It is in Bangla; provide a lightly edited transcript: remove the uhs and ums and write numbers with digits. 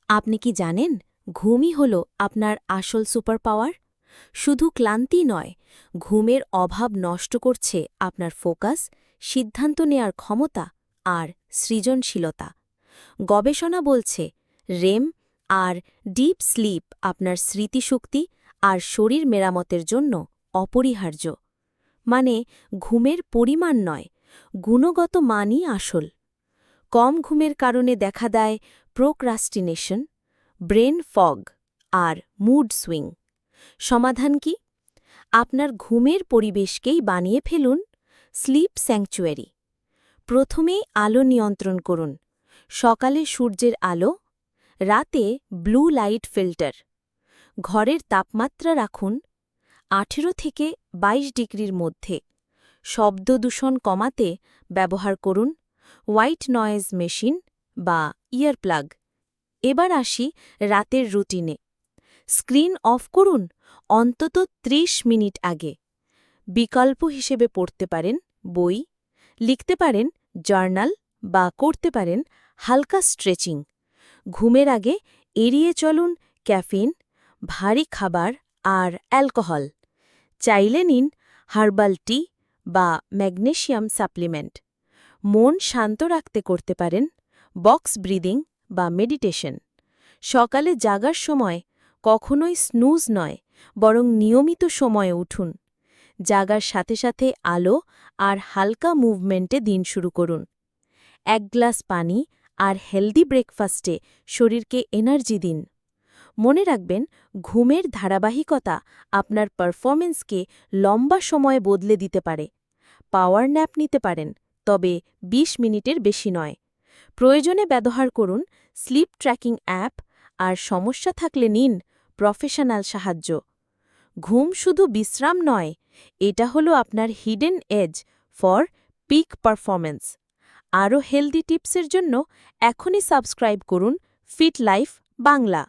আপনি কি জানেন ঘুমই হল আপনার আসল সুপার পাওয়ার? শুধু ক্লান্তি নয়, ঘুমের অভাব নষ্ট করছে আপনার ফোকাস, সিদ্ধান্ত নেয়ার ক্ষমতা আর সৃজনশীলতা। গবেষণা বলছে রেম আর ডিপ স্লিপ আপনার স্মৃতিশক্তি আর শরীর মেরামতের জন্য অপরিহার্য। মানে ঘুমের পরিমাণ নয়, গুণগত মানই আসল। কম ঘুমের কারণে দেখা দেয় প্রোক্রাস্টিনেশন, ব্রেন ফগ আর মুড সুইং। সমাধান কি? আপনার ঘুমের পরিবেশকেই বানিয়ে ফেলুন স্লিপ স্যাংচুয়ারি। প্রথমেই আলো নিয়ন্ত্রণ করুন। সকালে সূর্যের আলো, রাতে ব্লু লাইট ফিল্টার। ঘরের তাপমাত্রা রাখুন 18 থেকে 22 ডিগ্রির মধ্যে। শব্দ দূষণ কমাতে ব্যবহার করুন হোয়াইট নয়েজ মেশিন বা ইয়ারপ্লাগ। এবার আসি রাতের রুটিনে। স্ক্রিন অফ করুন অন্তত 30 মিনিট আগে। বিকল্প হিসেবে পড়তে পারেন বই, লিখতে পারেন জার্নাল বা করতে পারেন হালকা স্ট্রেচিং। ঘুমের আগে এড়িয়ে চলুন ক্যাফিন, ভারী খাবার আর অ্যালকোহল। চাইলে নিন হার্বাল টি বা ম্যাগনেসিয়াম সাপ্লিমেন্ট। মন শান্ত রাখতে করতে পারেন বক্স ব্রিদিং বা মেডিটেশন। সকালে জাগার সময় কখনোই স্নুজ নয়, বরং নিয়মিত সময়ে উঠুন। জাগার সাথে সাথে আলো আর হালকা মুভমেন্টে দিন শুরু করুন। 1 গ্লাস পানি আর হেলদি ব্রেকফাস্টে শরীরকে এনার্জি দিন। মনে রাখবেন, ঘুমের ধারাবাহিকতা আপনার পারফরমেন্সকে লম্বা সময়ে বদলে দিতে পারে। পাওয়ার ন্যাপ নিতে পারেন, তবে 20 মিনিটের বেশি নয়। প্রয়োজনে ব্যবহার করুন স্লিপ ট্র্যাকিং অ্যাপ, আর সমস্যা থাকলে নিন প্রফেশনাল সাহায্য। ঘুম শুধু বিশ্রাম নয়, এটা হলো আপনার hidden edge for peak performance. আরও হেলদি টিপসের জন্য এখনই সাবস্ক্রাইব করুন ফিট লাইফ বাংলা।